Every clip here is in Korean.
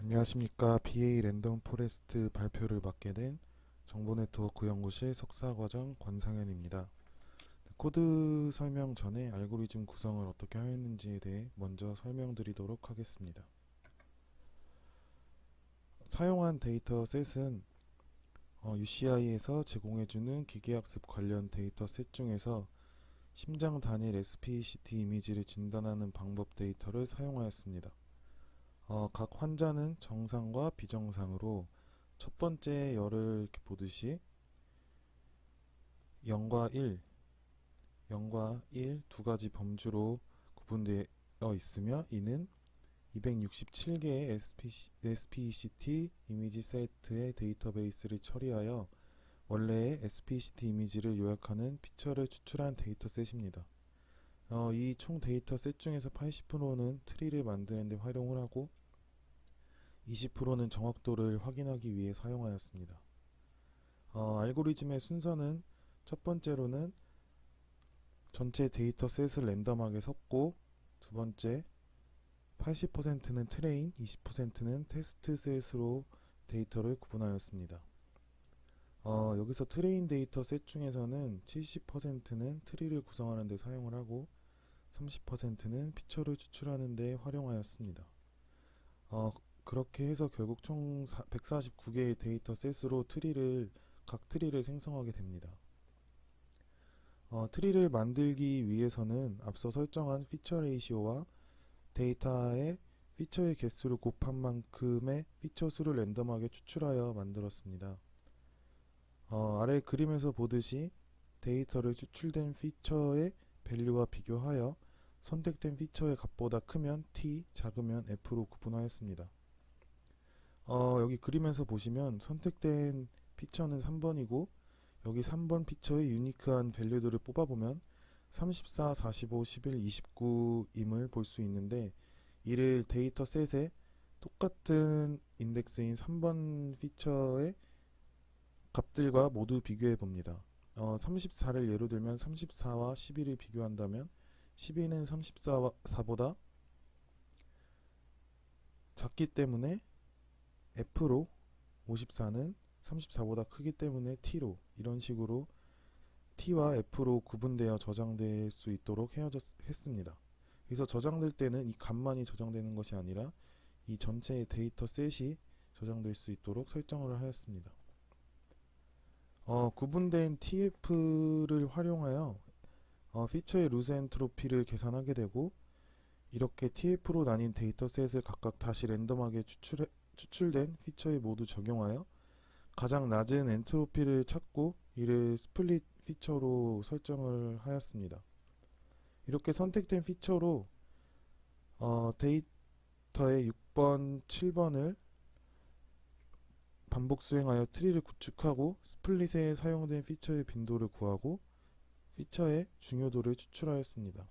안녕하십니까. BA 랜덤 포레스트 발표를 맡게 된 정보네트워크 연구실 석사과정 권상현입니다. 코드 설명 전에 알고리즘 구성을 어떻게 하였는지에 대해 먼저 설명드리도록 하겠습니다. 사용한 데이터셋은 UCI에서 제공해주는 기계학습 관련 데이터셋 중에서 심장 단일 SPCT 이미지를 진단하는 방법 데이터를 사용하였습니다. 각 환자는 정상과 비정상으로 첫 번째 열을 이렇게 보듯이 0과 1, 0과 1 두 가지 범주로 구분되어 있으며 이는 267개의 SPCT 이미지 세트의 데이터베이스를 처리하여 원래의 SPCT 이미지를 요약하는 피처를 추출한 데이터셋입니다. 이 총 데이터셋 중에서 80%는 트리를 만드는 데 활용을 하고 20%는 정확도를 확인하기 위해 사용하였습니다. 알고리즘의 순서는 첫 번째로는 전체 데이터셋을 랜덤하게 섞고, 두 번째 80%는 트레인, 20%는 테스트셋으로 데이터를 구분하였습니다. 여기서 트레인 데이터셋 중에서는 70%는 트리를 구성하는 데 사용을 하고 30%는 피처를 추출하는 데 활용하였습니다. 그렇게 해서 결국 총 149개의 데이터셋으로 각 트리를 생성하게 됩니다. 트리를 만들기 위해서는 앞서 설정한 피처 레이시오와 데이터의 피처의 개수를 곱한 만큼의 피처 수를 랜덤하게 추출하여 만들었습니다. 아래 그림에서 보듯이 데이터를 추출된 피처의 밸류와 비교하여 선택된 피처의 값보다 크면 T, 작으면 F로 구분하였습니다. 여기 그림에서 보시면 선택된 피처는 3번이고 여기 3번 피처의 유니크한 밸류들을 뽑아보면 34, 45, 11, 29임을 볼 수 있는데 이를 데이터셋에 똑같은 인덱스인 3번 피처의 값들과 모두 비교해 봅니다. 34를 예로 들면 34와 11을 비교한다면 12는 34보다 작기 때문에 F로, 54는 34보다 크기 때문에 T로, 이런 식으로 T와 F로 구분되어 저장될 수 있도록 했습니다. 그래서 저장될 때는 이 값만이 저장되는 것이 아니라 이 전체의 데이터 셋이 저장될 수 있도록 설정을 하였습니다. 구분된 TF를 활용하여 피처의 루즈 엔트로피를 계산하게 되고 이렇게 TF로 나뉜 데이터셋을 각각 다시 랜덤하게 추출된 피처에 모두 적용하여 가장 낮은 엔트로피를 찾고 이를 스플릿 피처로 설정을 하였습니다. 이렇게 선택된 피처로 데이터의 6번, 7번을 반복 수행하여 트리를 구축하고 스플릿에 사용된 피처의 빈도를 구하고 피처의 중요도를 추출하였습니다.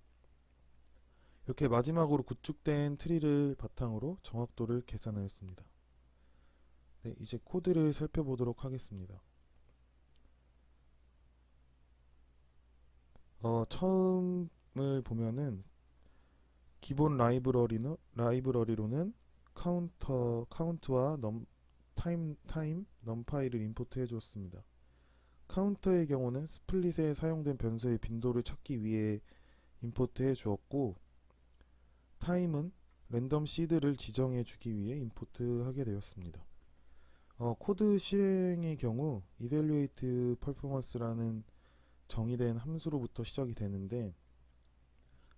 이렇게 마지막으로 구축된 트리를 바탕으로 정확도를 계산하였습니다. 네, 이제 코드를 살펴보도록 하겠습니다. 처음을 보면은 기본 라이브러리로는 카운트와 넘파이를 임포트해 주었습니다. 카운터의 경우는 스플릿에 사용된 변수의 빈도를 찾기 위해 임포트해 주었고, 타임은 랜덤 시드를 지정해 주기 위해 임포트하게 되었습니다. 코드 실행의 경우 evaluate performance라는 정의된 함수로부터 시작이 되는데,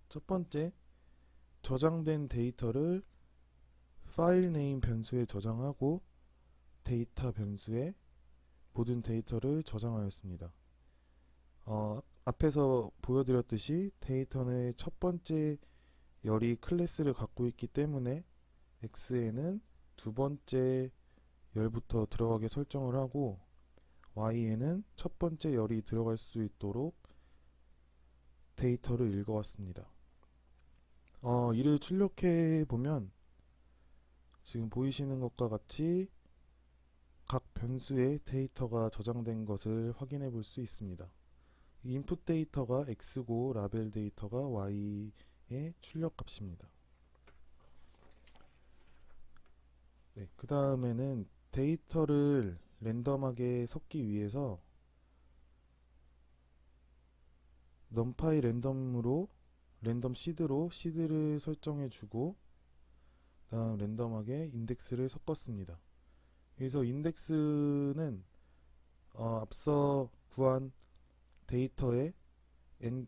첫 번째 저장된 데이터를 파일 네임 변수에 저장하고 데이터 변수에 모든 데이터를 저장하였습니다. 앞에서 보여드렸듯이 데이터의 첫 번째 열이 클래스를 갖고 있기 때문에 x에는 두 번째 열부터 들어가게 설정을 하고 y에는 첫 번째 열이 들어갈 수 있도록 데이터를 읽어왔습니다. 이를 출력해 보면 지금 보이시는 것과 같이 각 변수에 데이터가 저장된 것을 확인해 볼 수 있습니다. 인풋 데이터가 x고 라벨 데이터가 y의 출력 값입니다. 네, 그 다음에는 데이터를 랜덤하게 섞기 위해서 numPy 랜덤 시드로 시드를 설정해 주고 다음 랜덤하게 인덱스를 섞었습니다. 그래서 인덱스는 앞서 구한 데이터의 n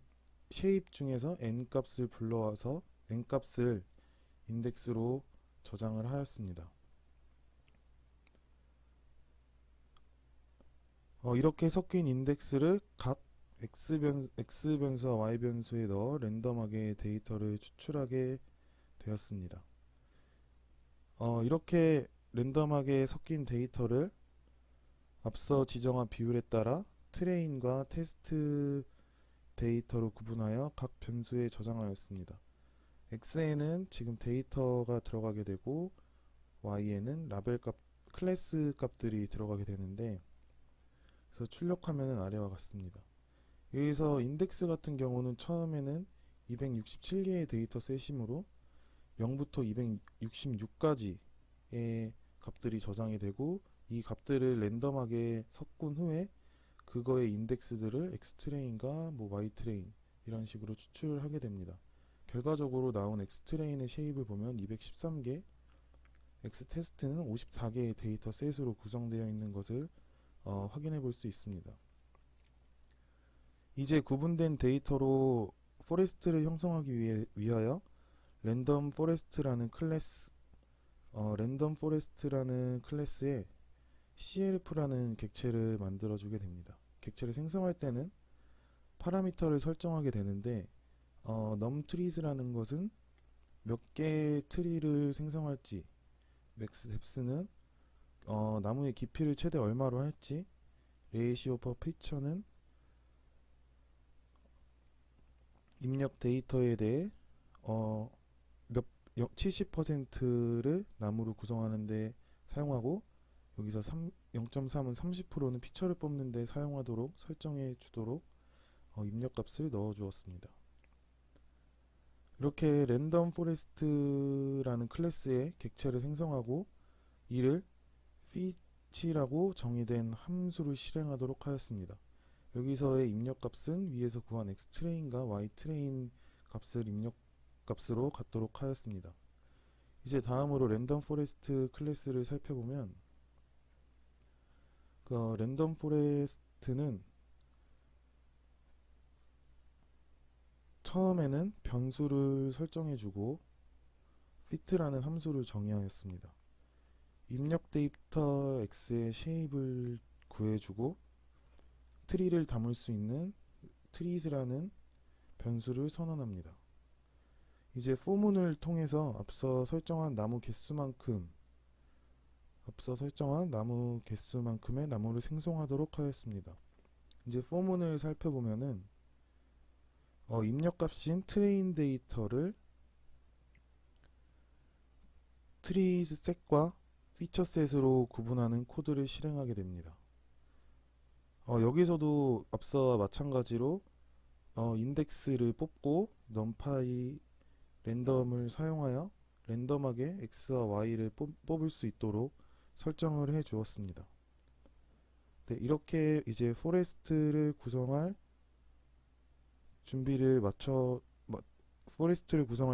쉐입 중에서 n 값을 불러와서 n 값을 인덱스로 저장을 하였습니다. 이렇게 섞인 인덱스를 각 x 변수와 y 변수에 넣어 랜덤하게 데이터를 추출하게 되었습니다. 이렇게 랜덤하게 섞인 데이터를 앞서 지정한 비율에 따라 트레인과 테스트 데이터로 구분하여 각 변수에 저장하였습니다. x에는 지금 데이터가 들어가게 되고 y에는 라벨 값, 클래스 값들이 들어가게 되는데, 그래서 출력화면은 아래와 같습니다. 여기서 인덱스 같은 경우는 처음에는 267개의 데이터 셋이므로 0부터 266까지의 값들이 저장이 되고, 이 값들을 랜덤하게 섞은 후에 그거의 인덱스들을 x트레인과 y트레인 이런 식으로 추출을 하게 됩니다. 결과적으로 나온 x트레인의 쉐입을 보면 213개, x테스트는 54개의 데이터 셋으로 구성되어 있는 것을 확인해 볼 수 있습니다. 이제 구분된 데이터로 포레스트를 형성하기 위하여 랜덤 포레스트라는 클래스에 clf라는 객체를 만들어 주게 됩니다. 객체를 생성할 때는 파라미터를 설정하게 되는데 numTrees라는 것은 몇 개의 트리를 생성할지, maxDepth는 나무의 깊이를 최대 얼마로 할지, ratio per feature는 입력 데이터에 대해 70%를 나무로 구성하는데 사용하고, 여기서 0.3은 30%는 피처를 뽑는데 사용하도록 설정해 주도록 입력값을 넣어 주었습니다. 이렇게 랜덤 포레스트라는 클래스의 객체를 생성하고 이를 fetch라고 정의된 함수를 실행하도록 하였습니다. 여기서의 입력값은 위에서 구한 x트레인과 y트레인 값을 입력값으로 갖도록 하였습니다. 이제 다음으로 랜덤 포레스트 클래스를 살펴보면, 랜덤 포레스트는 처음에는 변수를 설정해주고 fit라는 함수를 정의하였습니다. 입력 데이터 x의 쉐입을 구해주고 트리를 담을 수 있는 trees라는 변수를 선언합니다. 이제 for문을 통해서 앞서 설정한 나무 개수만큼의 나무를 생성하도록 하였습니다. 이제 for문을 살펴보면은 입력값인 트레인 데이터를 trees set과 feature set으로 구분하는 코드를 실행하게 됩니다. 여기서도 앞서와 마찬가지로 인덱스를 뽑고 numpy 랜덤을 사용하여 랜덤하게 x와 y를 뽑을 수 있도록 설정을 해 주었습니다. 네, 이렇게 이제 포레스트를 구성할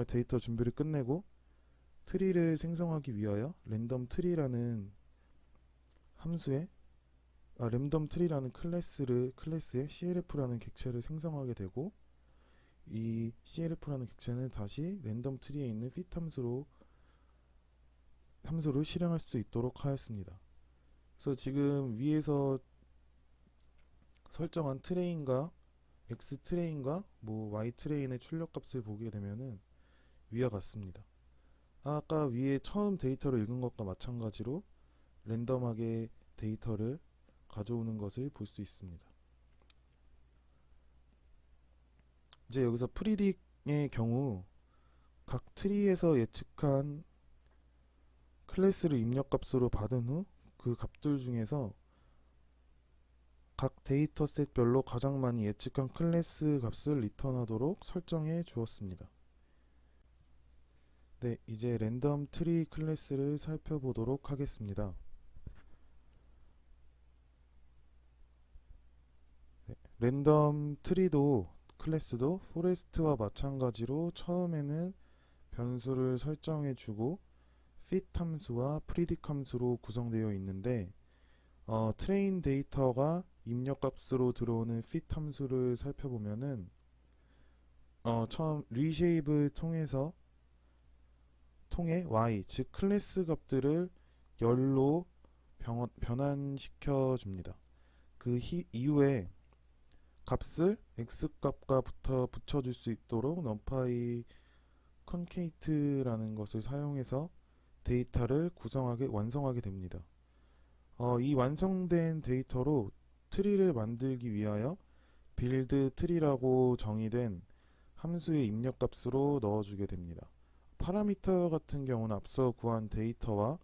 데이터 준비를 끝내고 트리를 생성하기 위하여 랜덤 트리라는 클래스에 clf라는 객체를 생성하게 되고, 이 clf라는 객체는 다시 랜덤 트리에 있는 fit 함수를 실행할 수 있도록 하였습니다. 그래서 지금 위에서 설정한 x트레인과 y트레인의 출력값을 보게 되면은 위와 같습니다. 아까 위에 처음 데이터를 읽은 것과 마찬가지로 랜덤하게 데이터를 가져오는 것을 볼 수 있습니다. 이제 여기서 predict의 경우 각 트리에서 예측한 클래스를 입력값으로 받은 후 그 값들 중에서 각 데이터셋별로 가장 많이 예측한 클래스 값을 리턴하도록 설정해 주었습니다. 네, 이제 랜덤 트리 클래스를 살펴보도록 하겠습니다. 네, 랜덤 트리도 클래스도 포레스트와 마찬가지로 처음에는 변수를 설정해주고 fit 함수와 predict 함수로 구성되어 있는데 트레인 데이터가 입력값으로 들어오는 fit 함수를 살펴보면은 처음 reshape을 통해 y 즉 클래스 값들을 열로 변환시켜 줍니다. 그 이후에 값을 x 값과 붙여줄 수 있도록 numpy concate라는 것을 사용해서 데이터를 완성하게 됩니다. 이 완성된 데이터로 트리를 만들기 위하여 빌드 트리라고 정의된 함수의 입력값으로 넣어주게 됩니다. 파라미터 같은 경우는 앞서 구한 데이터와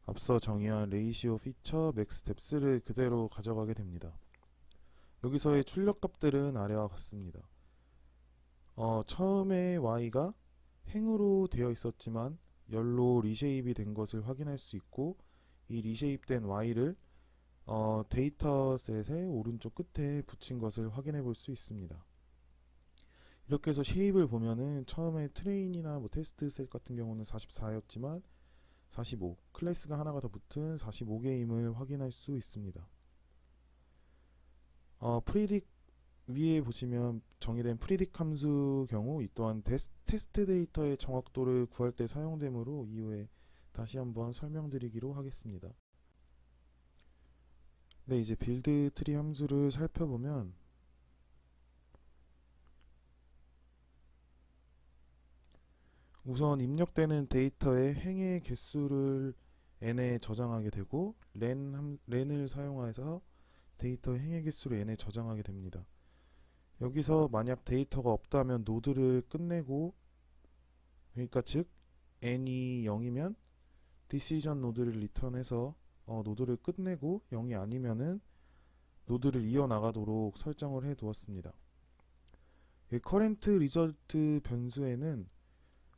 앞서 정의한 레이시오, 피처, 맥스, 뎁스를 그대로 가져가게 됩니다. 여기서의 출력값들은 아래와 같습니다. 처음에 y가 행으로 되어 있었지만 열로 리쉐입이 된 것을 확인할 수 있고, 이 리쉐입된 y를 데이터셋의 오른쪽 끝에 붙인 것을 확인해 볼 수 있습니다. 이렇게 해서 쉐입을 보면은 처음에 트레인이나 테스트셋 같은 경우는 44였지만 45, 클래스가 하나가 더 붙은 45개임을 확인할 수 있습니다. 프리딕 위에 보시면 정의된 프리딕 함수 경우 이 또한 테스트 데이터의 정확도를 구할 때 사용되므로 이후에 다시 한번 설명드리기로 하겠습니다. 네, 이제 빌드 트리 함수를 살펴보면 우선 입력되는 데이터의 행의 개수를 n에 저장하게 되고 렌을 사용해서 데이터의 행의 개수를 n에 저장하게 됩니다. 여기서 만약 데이터가 없다면 노드를 끝내고, 그러니까 즉 n이 0이면 decision 노드를 리턴해서 노드를 끝내고 0이 아니면은 노드를 이어나가도록 설정을 해 두었습니다. current result 변수에는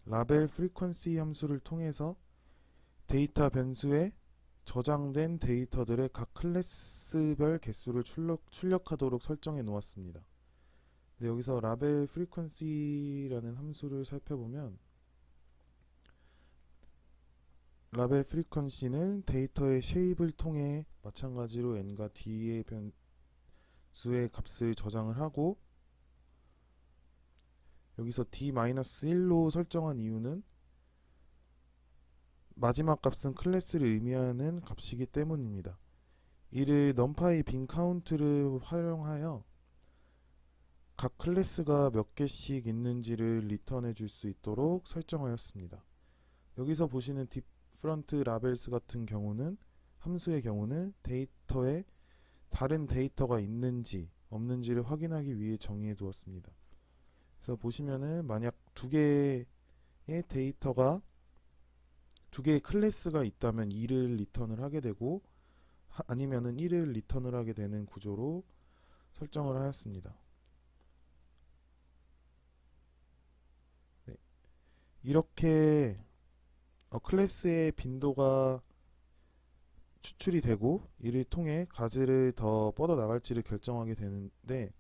라벨 frequency 함수를 통해서 데이터 변수에 저장된 데이터들의 각 클래스별 개수를 출력하도록 설정해 놓았습니다. 네, 여기서 라벨 frequency라는 함수를 살펴보면 라벨 frequency는 데이터의 쉐입을 통해 마찬가지로 n과 d의 변수의 값을 저장을 하고, 여기서 d-1로 설정한 이유는 마지막 값은 클래스를 의미하는 값이기 때문입니다. 이를 numpy bin count를 활용하여 각 클래스가 몇 개씩 있는지를 리턴해 줄 수 있도록 설정하였습니다. 여기서 보시는 different labels 같은 경우는 함수의 경우는 데이터에 다른 데이터가 있는지 없는지를 확인하기 위해 정의해 두었습니다. 그래서 보시면은 만약 두 개의 클래스가 있다면 2를 리턴을 하게 되고, 아니면은 1을 리턴을 하게 되는 구조로 설정을 하였습니다. 네. 이렇게 클래스의 빈도가 추출이 되고 이를 통해 가지를 더 뻗어 나갈지를 결정하게 되는데,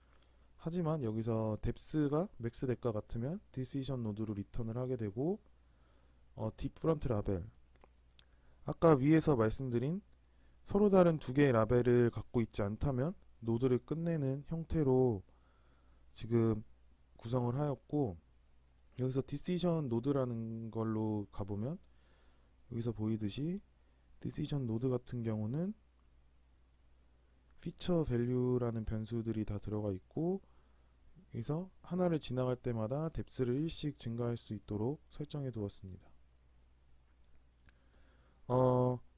하지만 여기서 뎁스가 맥스 뎁과 같으면 decision 노드로 리턴을 하게 되고, different label, 아까 위에서 말씀드린 서로 다른 두 개의 라벨을 갖고 있지 않다면 노드를 끝내는 형태로 지금 구성을 하였고, 여기서 decision 노드라는 걸로 가보면 여기서 보이듯이 decision 노드 같은 경우는 feature value라는 변수들이 다 들어가 있고, 여기서 하나를 지나갈 때마다 뎁스를 1씩 증가할 수 있도록 설정해 두었습니다.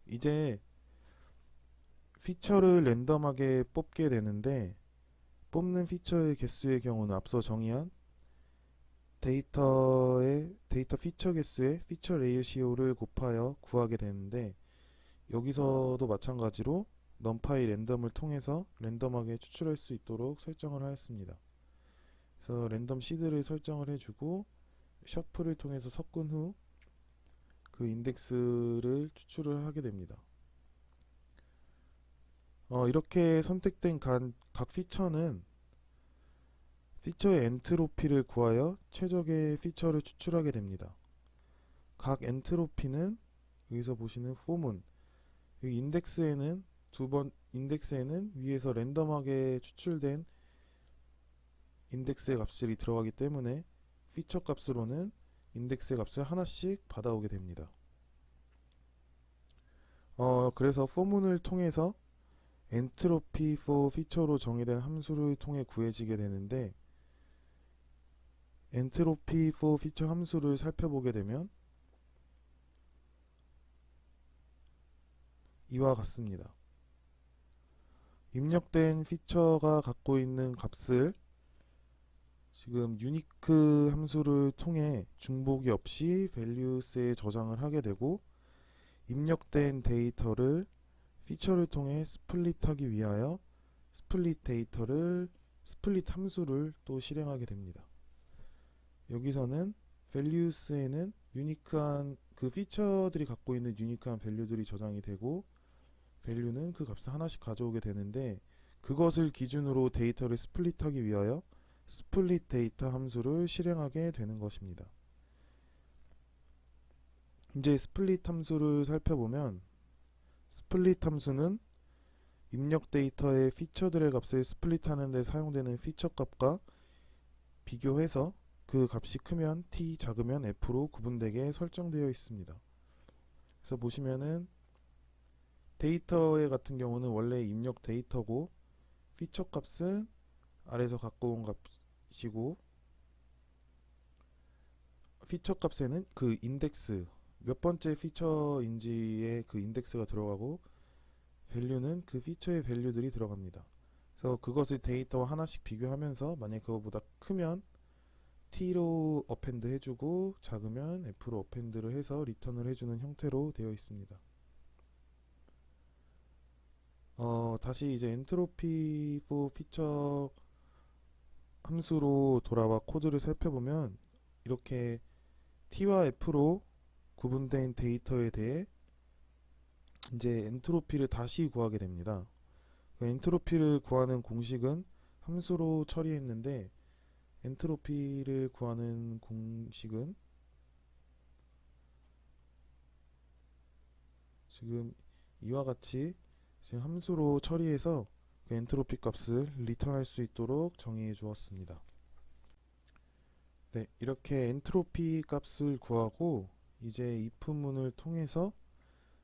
이제 피처를 랜덤하게 뽑게 되는데, 뽑는 피처의 개수의 경우는 앞서 정의한 데이터 피처 개수의 피처 레이시오를 곱하여 구하게 되는데, 여기서도 마찬가지로 numpy 랜덤을 통해서 랜덤하게 추출할 수 있도록 설정을 하였습니다. 그래서 랜덤 시드를 설정을 해주고 셔플을 통해서 섞은 후 그 인덱스를 추출을 하게 됩니다. 이렇게 선택된 각 피처는 피처의 엔트로피를 구하여 최적의 피처를 추출하게 됩니다. 각 엔트로피는 여기서 보시는 폼은 여기 인덱스에는 위에서 랜덤하게 추출된 인덱스의 값들이 들어가기 때문에 피처 값으로는 인덱스의 값을 하나씩 받아오게 됩니다. 그래서 포문을 통해서 엔트로피 for feature로 정의된 함수를 통해 구해지게 되는데, 엔트로피 for feature 함수를 살펴보게 되면 이와 같습니다. 입력된 피처가 갖고 있는 값을 지금 유니크 함수를 통해 중복이 없이 values에 저장을 하게 되고, 입력된 데이터를 피처를 통해 스플릿하기 위하여 스플릿 함수를 또 실행하게 됩니다. 여기서는 values에는 유니크한 그 피처들이 갖고 있는 유니크한 밸류들이 저장이 되고, 밸류는 그 값을 하나씩 가져오게 되는데, 그것을 기준으로 데이터를 스플릿하기 위하여 스플릿 데이터 함수를 실행하게 되는 것입니다. 이제 스플릿 함수를 살펴보면, 스플릿 함수는 입력 데이터의 피처들의 값을 스플릿하는 데 사용되는 피처 값과 비교해서 그 값이 크면 t, 작으면 f로 구분되게 설정되어 있습니다. 그래서 보시면은 데이터의 같은 경우는 원래 입력 데이터고, 피처 값은 아래에서 갖고 온 값이고, 피처 값에는 그 인덱스 몇 번째 피처인지의 그 인덱스가 들어가고, 밸류는 그 피처의 밸류들이 들어갑니다. 그래서 그것을 데이터와 하나씩 비교하면서 만약 그거보다 크면 t로 어펜드 해주고, 작으면 f로 어펜드를 해서 리턴을 해주는 형태로 되어 있습니다. 다시 이제 엔트로피 for 피처 함수로 돌아와 코드를 살펴보면, 이렇게 t와 f로 구분된 데이터에 대해 이제 엔트로피를 다시 구하게 됩니다. 그 엔트로피를 구하는 공식은 함수로 처리했는데, 엔트로피를 구하는 공식은 지금 이와 같이 지금 함수로 처리해서 그 엔트로피 값을 리턴할 수 있도록 정의해 주었습니다. 네, 이렇게 엔트로피 값을 구하고 이제 if문을 통해서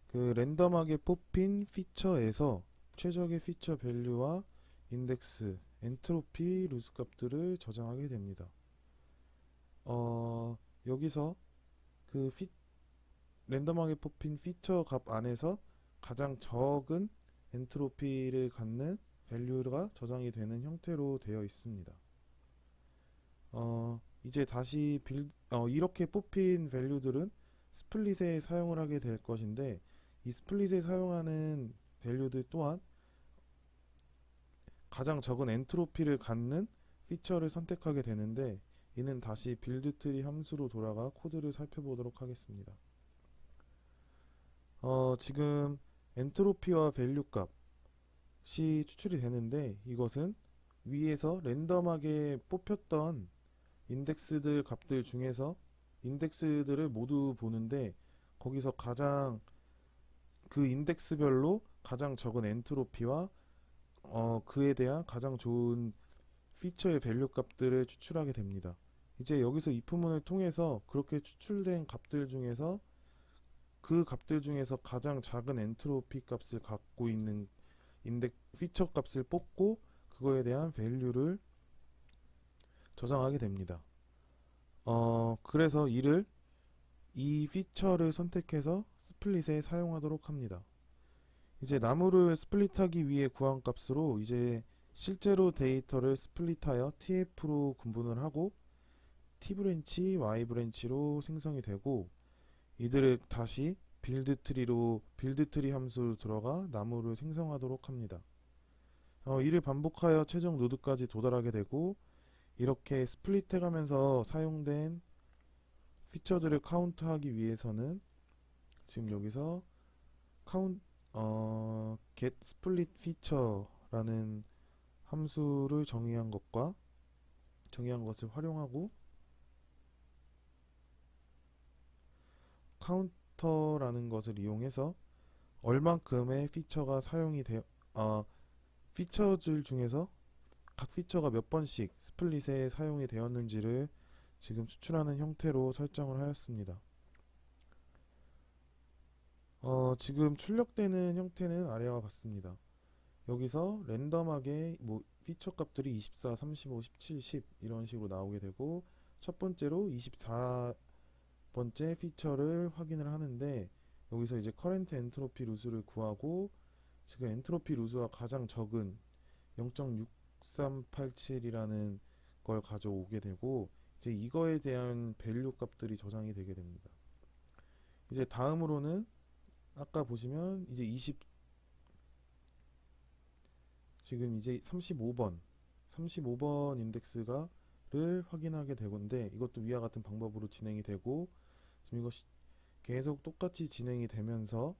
그 랜덤하게 뽑힌 피처에서 최적의 피처 밸류와 인덱스, 엔트로피 루스 값들을 저장하게 됩니다. 여기서 그 랜덤하게 뽑힌 피처 값 안에서 가장 적은 엔트로피를 갖는 밸류가 저장이 되는 형태로 되어 있습니다. 이제 다시 이렇게 뽑힌 밸류들은 스플릿에 사용을 하게 될 것인데, 이 스플릿에 사용하는 밸류들 또한 가장 적은 엔트로피를 갖는 피처를 선택하게 되는데, 이는 다시 빌드트리 함수로 돌아가 코드를 살펴보도록 하겠습니다. 지금 엔트로피와 밸류 값이 추출이 되는데, 이것은 위에서 랜덤하게 뽑혔던 인덱스들 값들 중에서 인덱스들을 모두 보는데, 거기서 가장 그 인덱스별로 가장 적은 엔트로피와 그에 대한 가장 좋은 피처의 밸류 값들을 추출하게 됩니다. 이제 여기서 if문을 통해서 그렇게 추출된 값들 중에서 그 값들 중에서 가장 작은 엔트로피 값을 갖고 있는 피처 값을 뽑고 그거에 대한 밸류를 저장하게 됩니다. 그래서 이 피처를 선택해서 스플릿에 사용하도록 합니다. 이제 나무를 스플릿하기 위해 구한 값으로 이제 실제로 데이터를 스플릿하여 tf로 구분을 하고 t브랜치, y브랜치로 생성이 되고, 이들을 다시 빌드트리 함수로 들어가 나무를 생성하도록 합니다. 이를 반복하여 최종 노드까지 도달하게 되고, 이렇게 스플릿 해가면서 사용된 피처들을 카운트하기 위해서는 지금 여기서 count get split feature라는 함수를 정의한 것을 활용하고 카운터라는 것을 이용해서 얼만큼의 피처가 사용이 되어 피처들 중에서 각 피처가 몇 번씩 스플릿에 사용이 되었는지를 지금 추출하는 형태로 설정을 하였습니다. 지금 출력되는 형태는 아래와 같습니다. 여기서 랜덤하게 뭐 피처 값들이 24, 35, 17, 10 이런 식으로 나오게 되고, 첫 번째로 24번째 피처를 확인을 하는데, 여기서 이제 커런트 엔트로피 루스를 구하고, 지금 엔트로피 루스가 가장 적은 0.6387이라는 걸 가져오게 되고, 이제 이거에 대한 밸류 값들이 저장이 되게 됩니다. 이제 다음으로는 아까 보시면 이제 지금 이제 35번 인덱스가를 확인하게 되건데, 이것도 위와 같은 방법으로 진행이 되고, 지금 이것이 계속 똑같이 진행이 되면서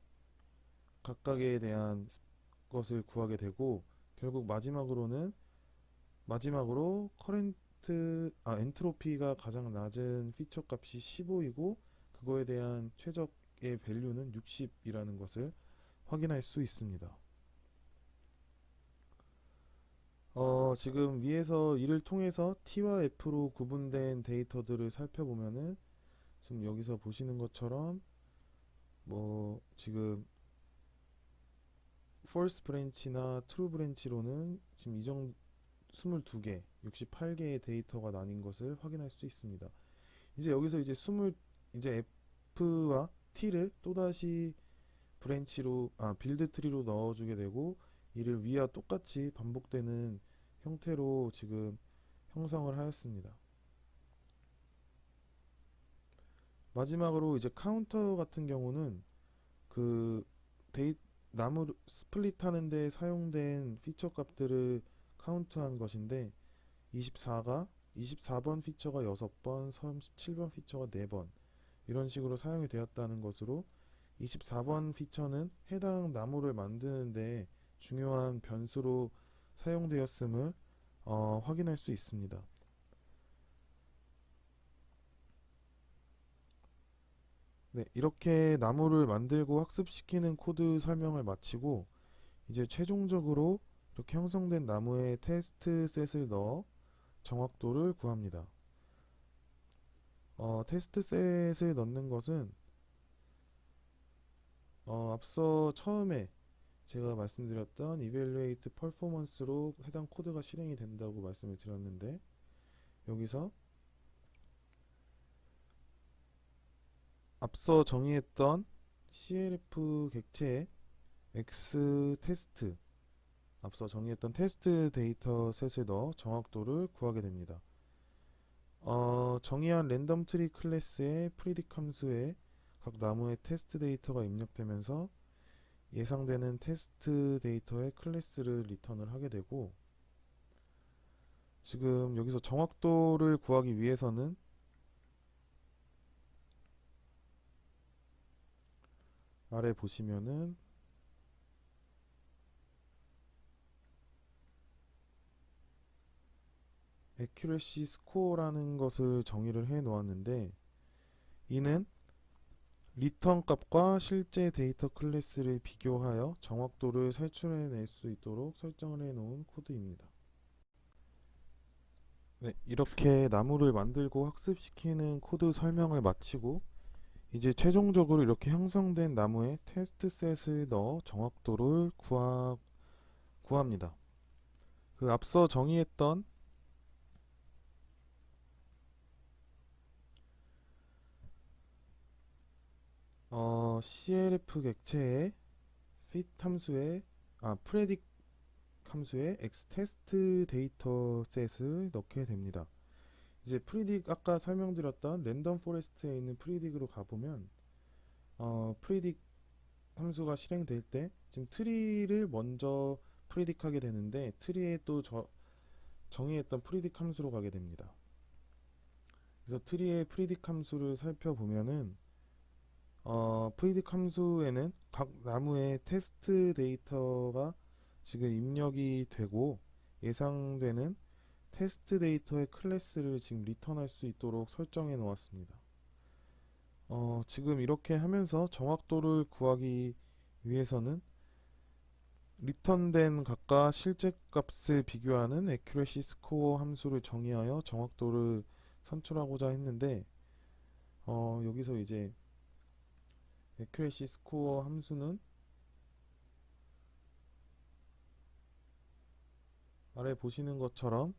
각각에 대한 것을 구하게 되고, 결국 마지막으로 엔트로피가 가장 낮은 피처 값이 15이고 그거에 대한 최적의 밸류는 60이라는 것을 확인할 수 있습니다. 지금 위에서 이를 통해서 T와 F로 구분된 데이터들을 살펴보면은, 지금 여기서 보시는 것처럼 뭐 지금 false branch나 true branch로는 지금 이 정도 22개, 68개의 데이터가 나뉜 것을 확인할 수 있습니다. 이제 여기서 이제 F와 T를 또다시 빌드 트리로 넣어주게 되고, 이를 위와 똑같이 반복되는 형태로 지금 형성을 하였습니다. 마지막으로 이제 카운터 같은 경우는 그 나무 스플릿 하는데 사용된 피처 값들을 카운트한 것인데, 24번 피처가 6번, 37번 피처가 4번 이런 식으로 사용이 되었다는 것으로, 24번 피처는 해당 나무를 만드는데 중요한 변수로 사용되었음을 확인할 수 있습니다. 네, 이렇게 나무를 만들고 학습시키는 코드 설명을 마치고, 이제 최종적으로 이렇게 형성된 나무에 테스트 셋을 넣어 정확도를 구합니다. 테스트 셋을 넣는 것은 앞서 처음에 제가 말씀드렸던 evaluate performance로 해당 코드가 실행이 된다고 말씀을 드렸는데, 여기서 앞서 정의했던 CLF 객체의 X 테스트, 앞서 정의했던 테스트 데이터 셋을 넣어 정확도를 구하게 됩니다. 정의한 랜덤 트리 클래스의 프리딕 함수에 각 나무의 테스트 데이터가 입력되면서 예상되는 테스트 데이터의 클래스를 리턴을 하게 되고, 지금 여기서 정확도를 구하기 위해서는 아래 보시면은 accuracy score라는 것을 정의를 해 놓았는데, 이는 리턴 값과 실제 데이터 클래스를 비교하여 정확도를 산출해낼 수 있도록 설정을 해 놓은 코드입니다. 네, 이렇게 나무를 만들고 학습시키는 코드 설명을 마치고, 이제 최종적으로 이렇게 형성된 나무에 테스트 셋을 넣어 정확도를 구합니다. 그 앞서 정의했던 CLF 객체의 fit 함수에 predict 함수에 xTest 데이터 셋을 넣게 됩니다. 이제 predict, 아까 설명드렸던 랜덤 포레스트에 있는 predict으로 가보면 predict 함수가 실행될 때 지금 트리를 먼저 predict 하게 되는데, 트리에 또 정의했던 predict 함수로 가게 됩니다. 그래서 트리의 predict 함수를 살펴보면은 predict 함수에는 각 나무의 테스트 데이터가 지금 입력이 되고 예상되는 테스트 데이터의 클래스를 지금 리턴할 수 있도록 설정해 놓았습니다. 지금 이렇게 하면서 정확도를 구하기 위해서는 리턴된 값과 실제 값을 비교하는 accuracy score 함수를 정의하여 정확도를 산출하고자 했는데 여기서 이제 accuracy score 함수는 아래 보시는 것처럼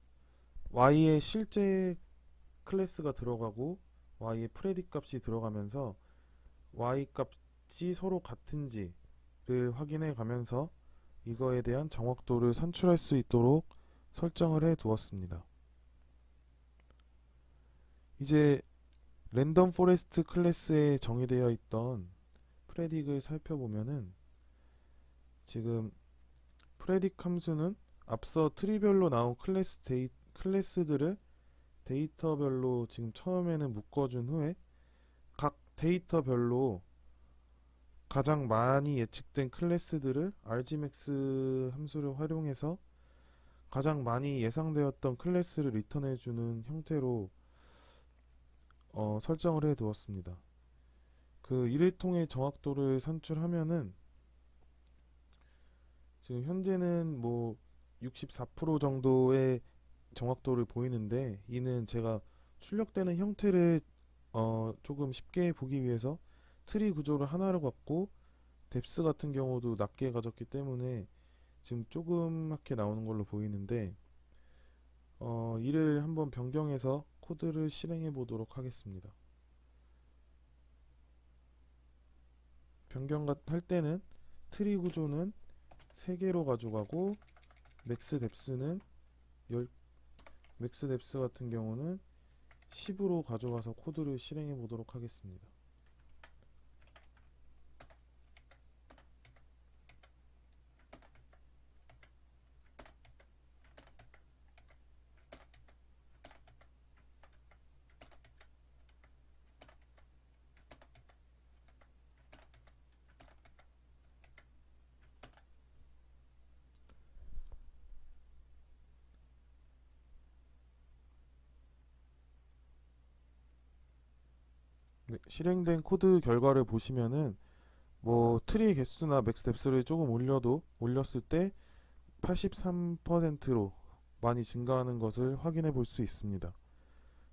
y의 실제 클래스가 들어가고 y의 predict 값이 들어가면서 y 값이 서로 같은지를 확인해 가면서 이거에 대한 정확도를 산출할 수 있도록 설정을 해 두었습니다. 이제 랜덤 포레스트 클래스에 정의되어 있던 predict을 살펴보면은 지금 predict 함수는 앞서 트리별로 나온 클래스들을 데이터별로 지금 처음에는 묶어준 후에 각 데이터별로 가장 많이 예측된 클래스들을 argmax 함수를 활용해서 가장 많이 예상되었던 클래스를 리턴해주는 형태로 설정을 해 두었습니다. 이를 통해 정확도를 산출하면은 지금 현재는 뭐 64% 정도의 정확도를 보이는데 이는 제가 출력되는 형태를 조금 쉽게 보기 위해서 트리 구조를 하나로 갖고 뎁스 같은 경우도 낮게 가졌기 때문에 지금 조그맣게 나오는 걸로 보이는데 이를 한번 변경해서 코드를 실행해 보도록 하겠습니다. 변경할 때는 트리 구조는 3개로 가져가고 맥스 뎁스는 맥스 뎁스 같은 경우는 10으로 가져가서 코드를 실행해 보도록 하겠습니다. 네, 실행된 코드 결과를 보시면은 뭐 트리 개수나 맥스 뎁스를 조금 올렸을 때 83%로 많이 증가하는 것을 확인해 볼 수 있습니다.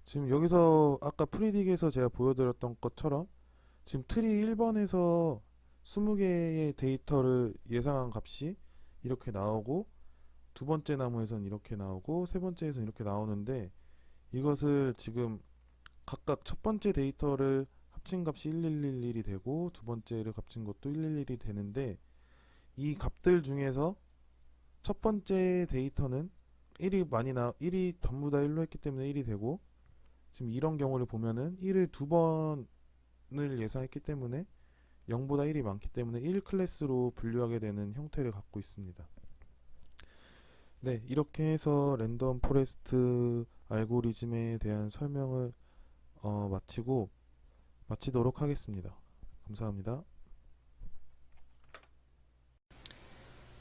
지금 여기서 아까 프리딕에서 제가 보여드렸던 것처럼 지금 트리 1번에서 20개의 데이터를 예상한 값이 이렇게 나오고 두 번째 나무에선 이렇게 나오고 세 번째에선 이렇게 나오는데 이것을 지금 각각 첫 번째 데이터를 합친 값이 1111이 되고 두 번째를 합친 것도 111이 되는데 이 값들 중에서 첫 번째 데이터는 1이 전부 다 1로 했기 때문에 1이 되고 지금 이런 경우를 보면은 1을 두 번을 예상했기 때문에 0보다 1이 많기 때문에 1 클래스로 분류하게 되는 형태를 갖고 있습니다. 네, 이렇게 해서 랜덤 포레스트 알고리즘에 대한 설명을 마치도록 하겠습니다. 감사합니다.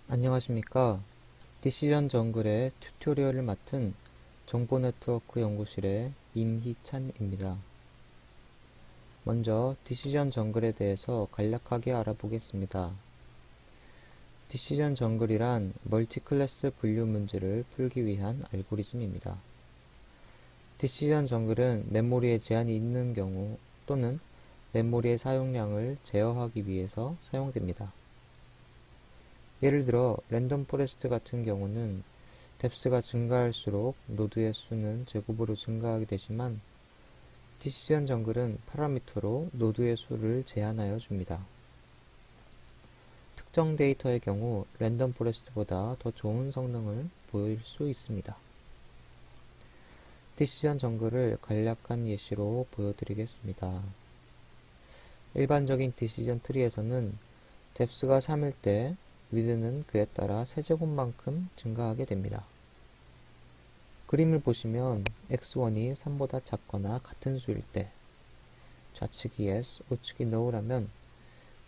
안녕하십니까. 디시전 정글의 튜토리얼을 맡은 정보네트워크 연구실의 임희찬입니다. 먼저 디시전 정글에 대해서 간략하게 알아보겠습니다. 디시전 정글이란 멀티클래스 분류 문제를 풀기 위한 알고리즘입니다. 디시전 정글은 메모리에 제한이 있는 경우 또는 메모리의 사용량을 제어하기 위해서 사용됩니다. 예를 들어 랜덤 포레스트 같은 경우는 뎁스가 증가할수록 노드의 수는 제곱으로 증가하게 되지만 디시전 정글은 파라미터로 노드의 수를 제한하여 줍니다. 특정 데이터의 경우 랜덤 포레스트보다 더 좋은 성능을 보일 수 있습니다. 디시전 정글을 간략한 예시로 보여드리겠습니다. 일반적인 디시전 트리에서는 뎁스가 3일 때 위드는 그에 따라 세제곱만큼 증가하게 됩니다. 그림을 보시면 x1이 3보다 작거나 같은 수일 때 좌측이 yes, 우측이 no라면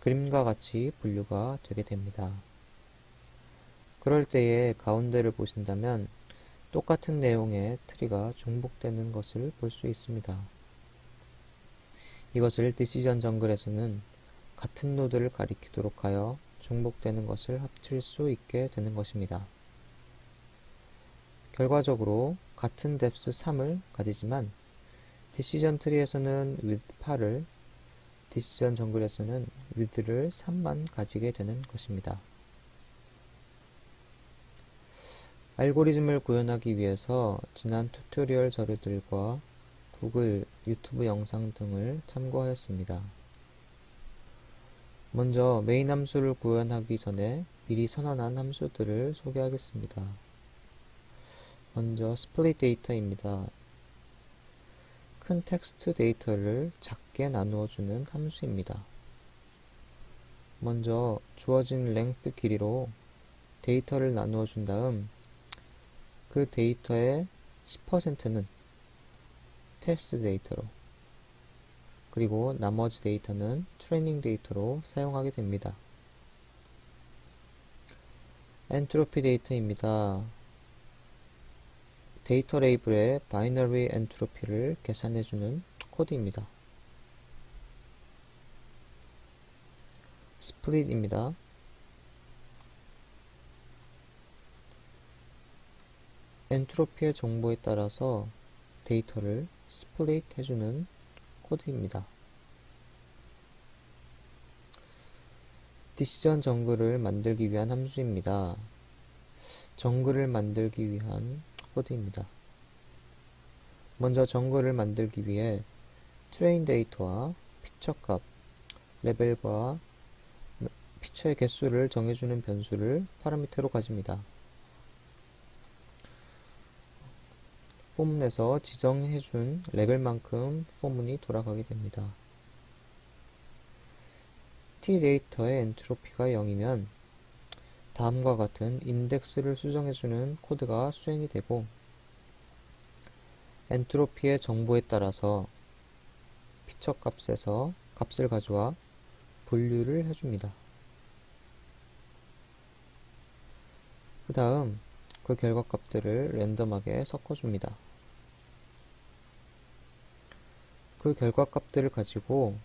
그림과 같이 분류가 되게 됩니다. 그럴 때에 가운데를 보신다면 똑같은 내용의 트리가 중복되는 것을 볼 수 있습니다. 이것을 디시전 정글에서는 같은 노드를 가리키도록 하여 중복되는 것을 합칠 수 있게 되는 것입니다. 결과적으로 같은 depth 3을 가지지만 디시전 트리에서는 width 8을, 디시전 정글에서는 width를 3만 가지게 되는 것입니다. 알고리즘을 구현하기 위해서 지난 튜토리얼 자료들과 구글, 유튜브 영상 등을 참고하였습니다. 먼저 메인 함수를 구현하기 전에 미리 선언한 함수들을 소개하겠습니다. 먼저 split 데이터입니다. 큰 텍스트 데이터를 작게 나누어주는 함수입니다. 먼저 주어진 length 길이로 데이터를 나누어 준 다음 그 데이터의 10%는 테스트 데이터로, 그리고 나머지 데이터는 트레이닝 데이터로 사용하게 됩니다. 엔트로피 데이터입니다. 데이터 레이블의 바이너리 엔트로피를 계산해주는 코드입니다. 스플릿입니다. 엔트로피의 정보에 따라서 데이터를 스플릿 해주는 코드입니다. 디시전 정글을 만들기 위한 함수입니다. 정글을 만들기 위한 코드입니다. 먼저 정글을 만들기 위해 트레인 데이터와 피처 값, 레벨과 피처의 개수를 정해주는 변수를 파라미터로 가집니다. 포문에서 지정해준 레벨만큼 포문이 돌아가게 됩니다. t 데이터의 엔트로피가 0이면 다음과 같은 인덱스를 수정해주는 코드가 수행이 되고 엔트로피의 정보에 따라서 피처 값에서 값을 가져와 분류를 해줍니다. 그 다음 그 결과 값들을 랜덤하게 섞어줍니다. 그 결과 값들을 가지고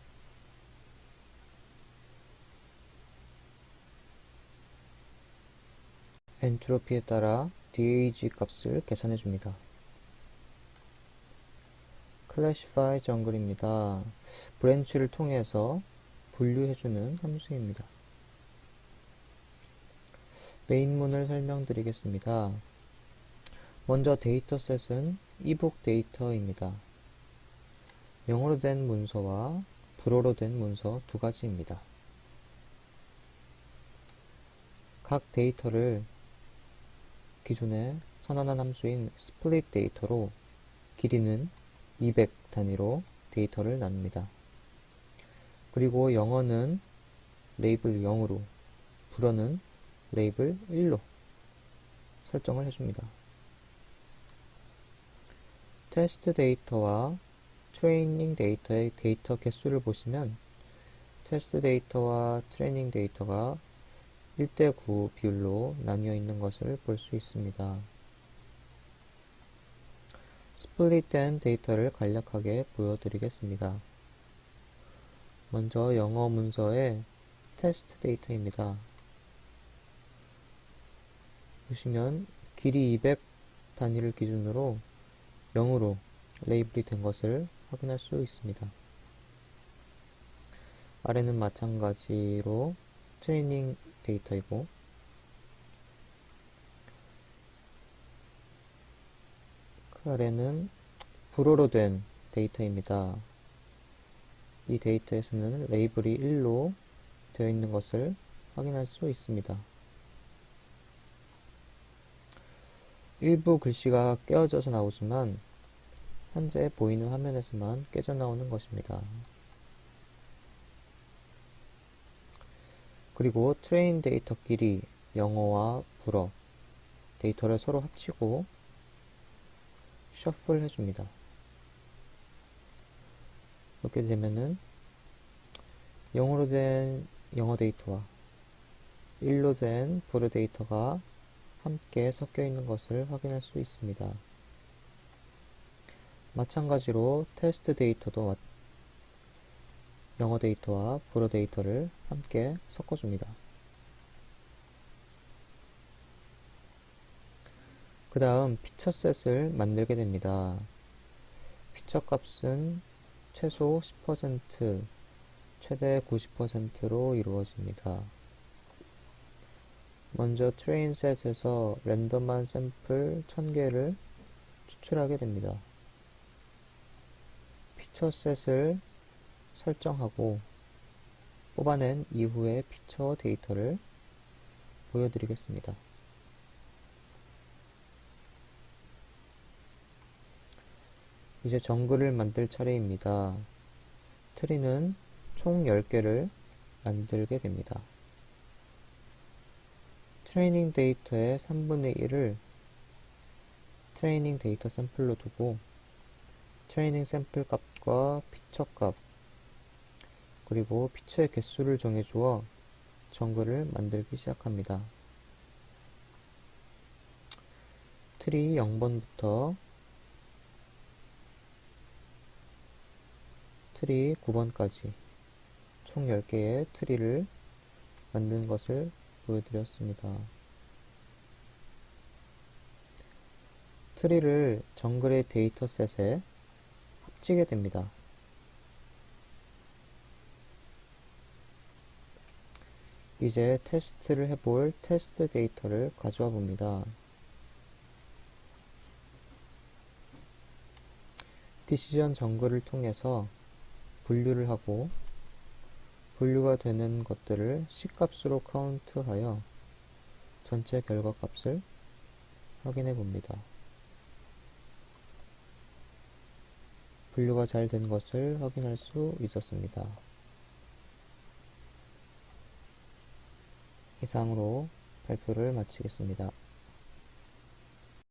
엔트로피에 따라 DAG 값을 계산해 줍니다. classify 정글입니다. 브랜치를 통해서 분류해주는 함수입니다. 메인문을 설명드리겠습니다. 먼저 데이터셋은 이북 데이터입니다. 영어로 된 문서와 불어로 된 문서 두 가지입니다. 각 데이터를 기존에 선언한 함수인 split 데이터로 길이는 200 단위로 데이터를 나눕니다. 그리고 영어는 레이블 0으로, 불어는 레이블 1로 설정을 해줍니다. 테스트 데이터와 트레이닝 데이터의 데이터 개수를 보시면 테스트 데이터와 트레이닝 데이터가 1대9 비율로 나뉘어 있는 것을 볼 수 있습니다. 스플릿된 데이터를 간략하게 보여드리겠습니다. 먼저 영어 문서의 테스트 데이터입니다. 보시면 길이 200 단위를 기준으로 0으로 레이블이 된 것을 확인할 수 있습니다. 아래는 마찬가지로 트레이닝 데이터이고 그 아래는 불어로 된 데이터입니다. 이 데이터에서는 레이블이 1로 되어 있는 것을 확인할 수 있습니다. 일부 글씨가 깨어져서 나오지만 현재 보이는 화면에서만 깨져 나오는 것입니다. 그리고 트레인 데이터끼리 영어와 불어 데이터를 서로 합치고 셔플 해줍니다. 그렇게 되면은 0으로 된 영어 데이터와 1로 된 불어 데이터가 함께 섞여 있는 것을 확인할 수 있습니다. 마찬가지로 테스트 데이터도 영어 데이터와 불어 데이터를 함께 섞어줍니다. 그 다음 피처셋을 만들게 됩니다. 피처 값은 최소 10%, 최대 90%로 이루어집니다. 먼저 트레인셋에서 랜덤한 샘플 1000개를 추출하게 됩니다. 피처셋을 설정하고 뽑아낸 이후의 피처 데이터를 보여드리겠습니다. 이제 정글을 만들 차례입니다. 트리는 총 10개를 만들게 됩니다. 트레이닝 데이터의 3분의 1을 트레이닝 데이터 샘플로 두고 트레이닝 샘플 값과 피처 값 그리고 피처의 개수를 정해주어 정글을 만들기 시작합니다. 트리 0번부터 트리 9번까지 총 10개의 트리를 만든 것을 보여드렸습니다. 트리를 정글의 데이터셋에 합치게 됩니다. 이제 테스트를 해볼 테스트 데이터를 가져와 봅니다. 디시전 정글을 통해서 분류를 하고 분류가 되는 것들을 C값으로 카운트하여 전체 결과 값을 확인해 봅니다. 분류가 잘 된 것을 확인할 수 있었습니다. 이상으로 발표를 마치겠습니다.